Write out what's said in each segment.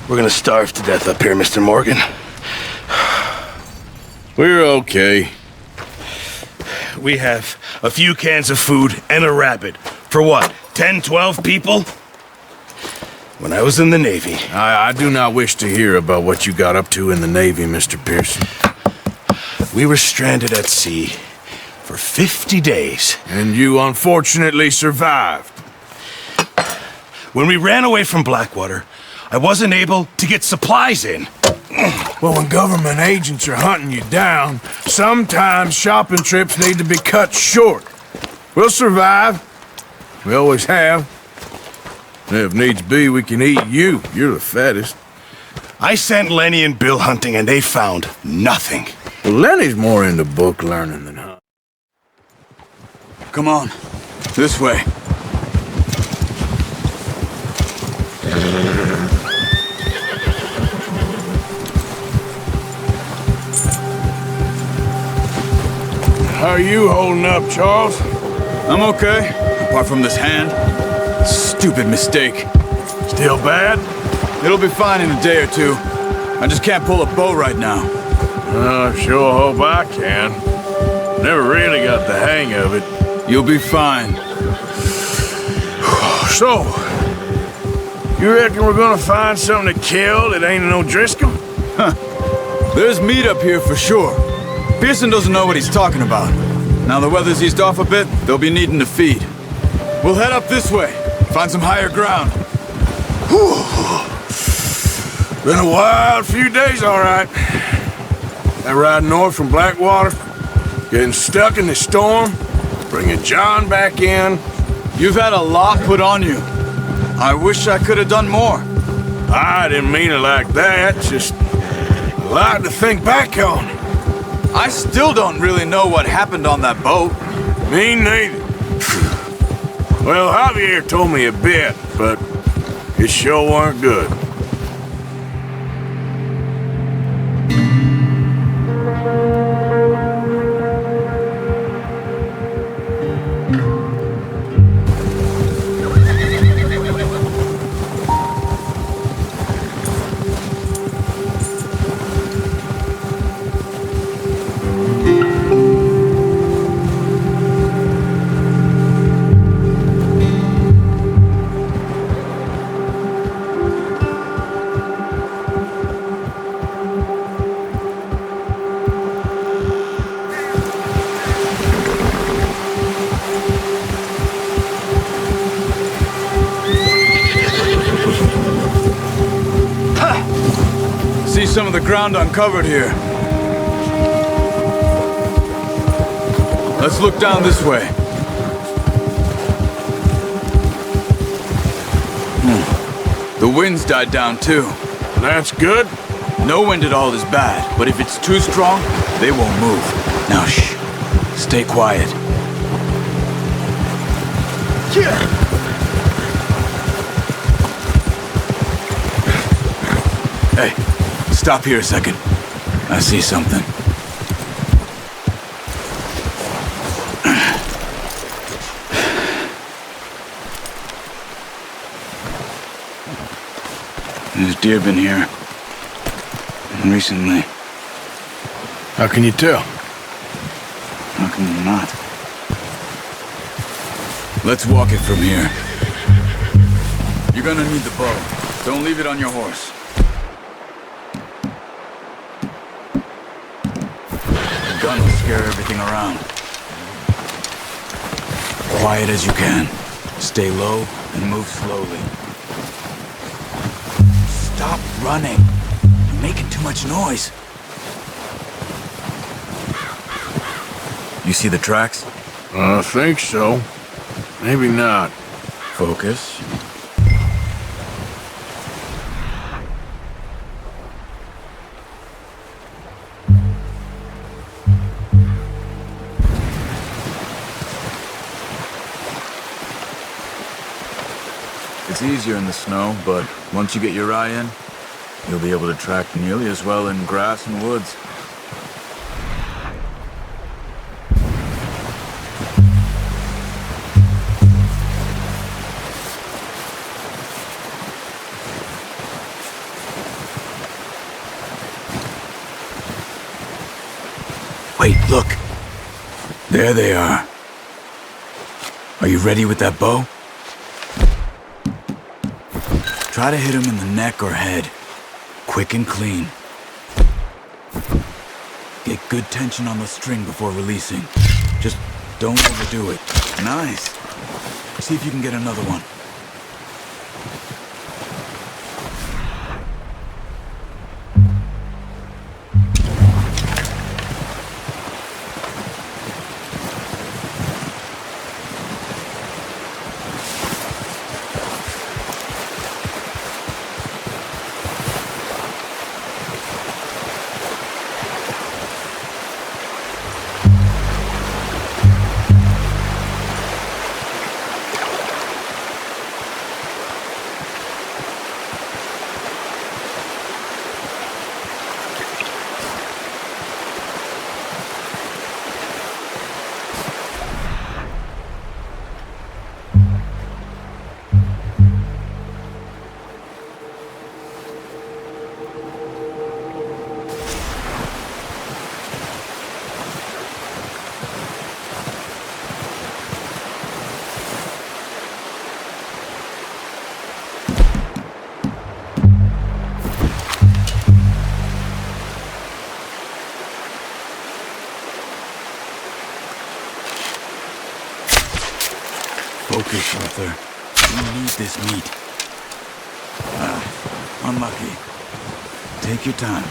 We're gonna starve to death up here, Mr. Morgan. We're okay. We have a few cans of food and a rabbit. For what, 10, 12 people? When I was in the Navy... I do not wish to hear about what you got up to in the Navy, Mr. Pearson. We were stranded at sea for 50 days. And you unfortunately survived. When we ran away from Blackwater, I wasn't able to get supplies in. Well, when government agents are hunting you down, sometimes shopping trips need to be cut short. We'll survive. We always have. And if needs be, we can eat you. You're the fattest. I sent Lenny and Bill hunting, and they found nothing. Well, Lenny's more into book learning than hunting. Come on. This way. How are you holding up, Charles? I'm okay, apart from this hand. Stupid mistake. Still bad? It'll be fine in a day or two. I just can't pull a bow right now. I sure hope I can. Never really got the hang of it. You'll be fine. So, you reckon we're gonna find something to kill that ain't no Driscoll? Huh. There's meat up here for sure. Pearson doesn't know what he's talking about. Now the weather's eased off a bit, they'll be needing to feed. We'll head up this way, find some higher ground. Whew. Been a wild few days, all right. That ride north from Blackwater, getting stuck in the storm, bringing John back in. You've had a lot put on you. I wish I could have done more. I didn't mean it like that, just a lot to think back on. I still don't really know what happened on that boat. Me neither. Well, Javier told me a bit, but it sure weren't good. See some of the ground uncovered here. Let's look down this way. The wind's died down too. That's good. No wind at all is bad, but if it's too strong, they won't move. Now shh, stay quiet. Hey, stop here a second. I see something. There's deer been here. Recently. How can you tell? How can you not? Let's walk it from here. You're gonna need the bow. Don't leave it on your horse. The gun will scare everything around. Quiet as you can. Stay low and move slowly. Stop running. You're making too much noise. You see the tracks? I think so. Maybe not. Focus. It's easier in the snow, but once you get your eye in, you'll be able to track nearly as well in grass and woods. Wait, look. There they are. Are you ready with that bow? Try to hit him in the neck or head. Quick and clean. Get good tension on the string before releasing. Just don't overdo it. Nice. See if you can get another one. Focus, Arthur. You need this meat. Unlucky. Take your time.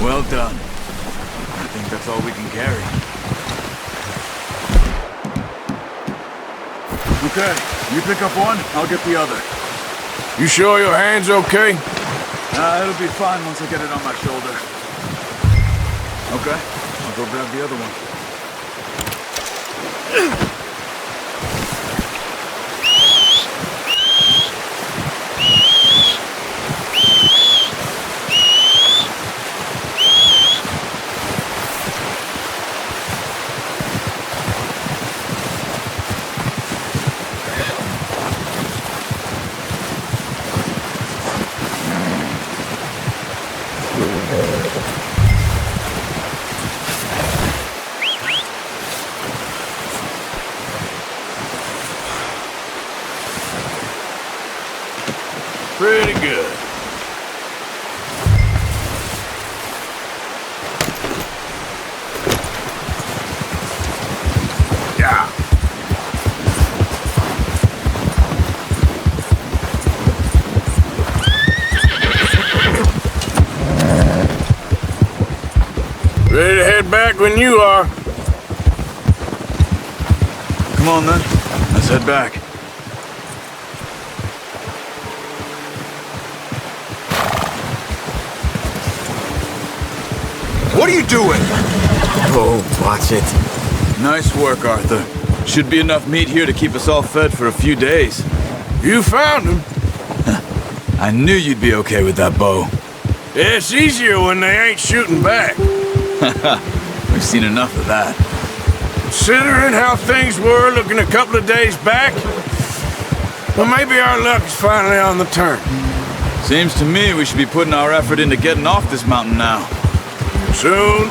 Well done. I think that's all we can carry. Okay, you pick up one, I'll get the other. You sure your hand's okay? It'll be fine once I get it on my shoulder. Okay, I'll go grab the other one. Pretty good. Yeah. Ready to head back when you are. Come on then, let's head back. What are you doing? Oh, watch it. Nice work, Arthur. Should be enough meat here to keep us all fed for a few days. You found him. I knew you'd be okay with that bow. It's easier when they ain't shooting back. We've seen enough of that. Considering how things were looking a couple of days back, well, maybe our luck is finally on the turn. Seems to me we should be putting our effort into getting off this mountain now. Soon.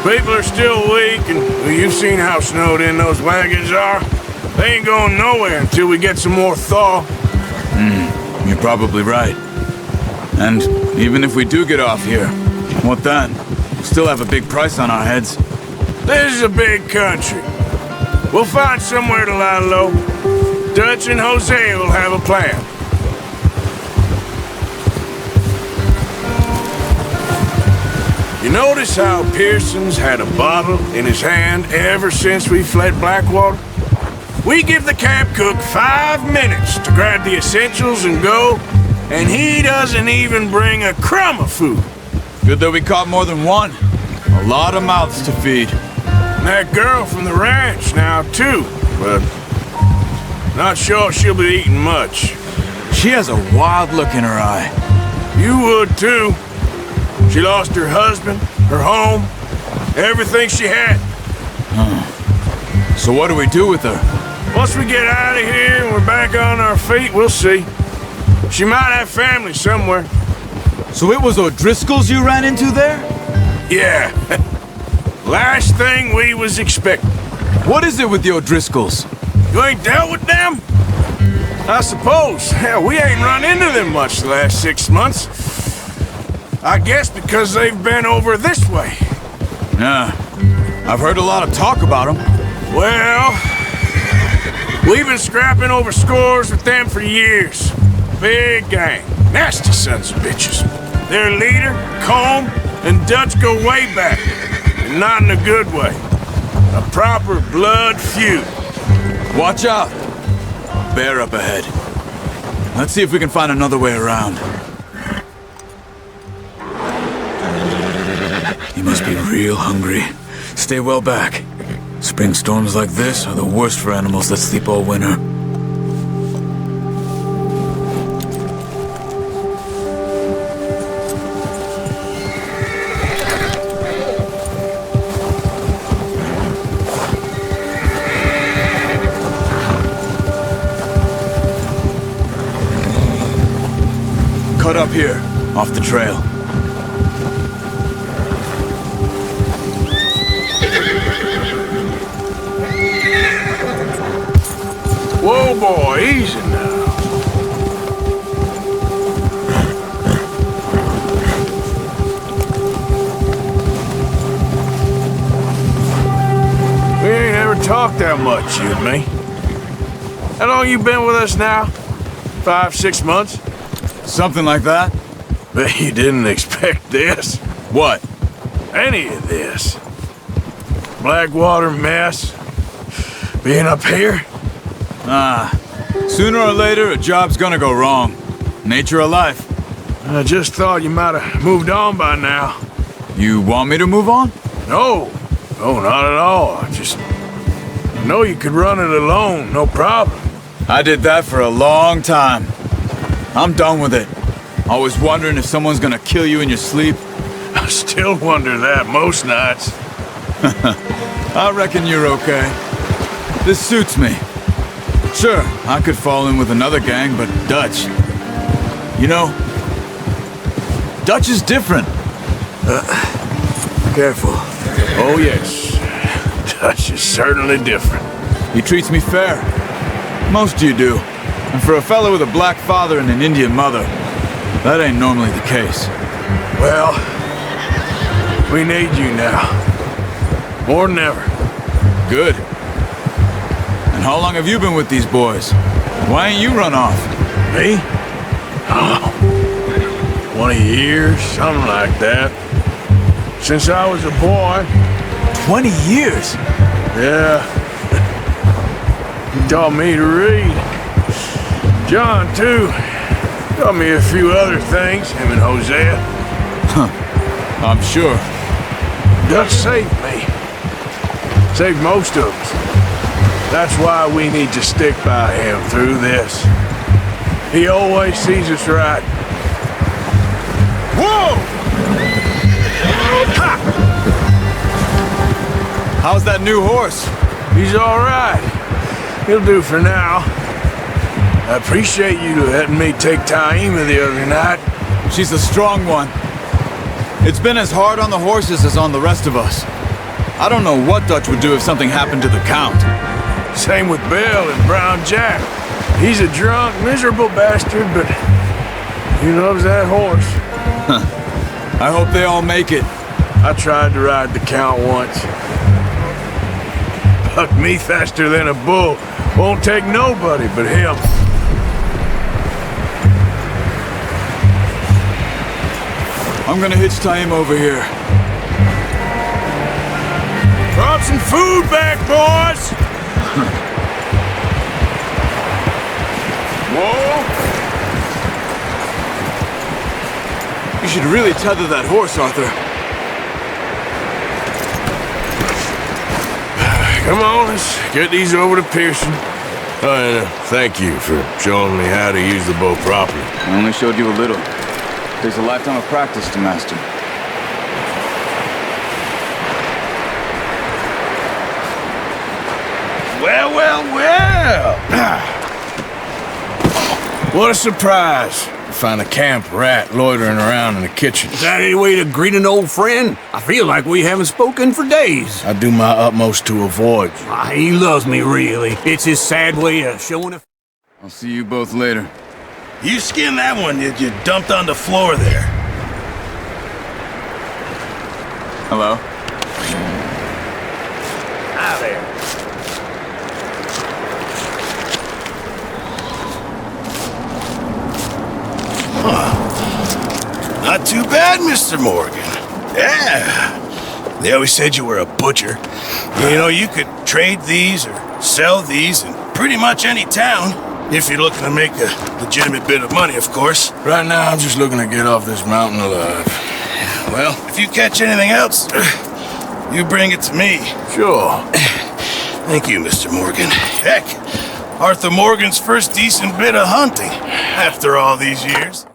People are still weak, and well, you've seen how snowed in those wagons are. They ain't going nowhere until we get some more thaw. You're probably right. And even if we do get off here, what then? We'll still have a big price on our heads. This is a big country. We'll find somewhere to lie low. Dutch and Jose will have a plan. You notice how Pearson's had a bottle in his hand ever since we fled Blackwater? We give the camp cook 5 minutes to grab the essentials and go, and he doesn't even bring a crumb of food. Good that we caught more than one. A lot of mouths to feed. And that girl from the ranch now, too, but not sure she'll be eating much. She has a wild look in her eye. You would, too. She lost her husband, her home, everything she had. So what do we do with her? Once we get out of here and we're back on our feet, we'll see. She might have family somewhere. So it was O'Driscoll's you ran into there? Yeah. Last thing we was expecting. What is it with the O'Driscolls? You ain't dealt with them? I suppose. Hell, we ain't run into them much the last 6 months. I guess because they've been over this way. Yeah. I've heard a lot of talk about them. Well, we've been scrapping over scores with them for years. Big gang. Nasty sons of bitches. Their leader, Combe, and Dutch go way back. And not in a good way. A proper blood feud. Watch out. Bear up ahead. Let's see if we can find another way around. He must be real hungry. Stay well back. Spring storms like this are the worst for animals that sleep all winter. Cut up here, off the trail. Whoa, boy, easy now. We ain't ever talked that much, you and me. How long you been with us now? 5, 6 months? Something like that? Bet you didn't expect this. What? Any of this. Blackwater mess. Being up here? Sooner or later, a job's gonna go wrong. Nature of life. I just thought you might have moved on by now. You want me to move on? No. No, not at all. I know you could run it alone, no problem. I did that for a long time. I'm done with it. Always wondering if someone's gonna kill you in your sleep. I still wonder that most nights. I reckon you're okay. This suits me. Sure, I could fall in with another gang, but Dutch... You know, Dutch is different. Careful. Oh, yes. Dutch is certainly different. He treats me fair. Most you do. And for a fellow with a black father and an Indian mother, that ain't normally the case. Well, we need you now. More than ever. Good. And how long have you been with these boys? Why ain't you run off? Me? Oh, 20 years, something like that. Since I was a boy. 20 years? Yeah. He taught me to read. John, too. Taught me a few other things, him and Hosea. I'm sure. Dutch saved me. Saved most of us. That's why we need to stick by him through this. He always sees us right. Whoa! Ha! How's that new horse? He's all right. He'll do for now. I appreciate you letting me take Taima the other night. She's a strong one. It's been as hard on the horses as on the rest of us. I don't know what Dutch would do if something happened to the Count. Same with Bill and Brown Jack. He's a drunk, miserable bastard, but he loves that horse. I hope they all make it. I tried to ride the Count once. Bucked me faster than a bull. Won't take nobody but him. I'm gonna hitch Taima over here. Brought some food back, boys! Whoa! You should really tether that horse, Arthur. Come on, let's get these over to Pearson. Oh, and thank you for showing me how to use the bow properly. I only showed you a little. Takes a lifetime of practice to master. Well, well, well. What a surprise. To find a camp rat loitering around in the kitchen. Is that any way to greet an old friend? I feel like we haven't spoken for days. I do my utmost to avoid you. He loves me, really. It's his sad way of showing a... I'll see you both later. You skinned that one you dumped on the floor there. Hello? Hi there. Not too bad, Mr. Morgan. Yeah. They always said you were a butcher. You know, you could trade these or sell these in pretty much any town. If you're looking to make a legitimate bit of money, of course. Right now, I'm just looking to get off this mountain alive. Well, if you catch anything else, you bring it to me. Sure. Thank you, Mr. Morgan. Heck, Arthur Morgan's first decent bit of hunting after all these years.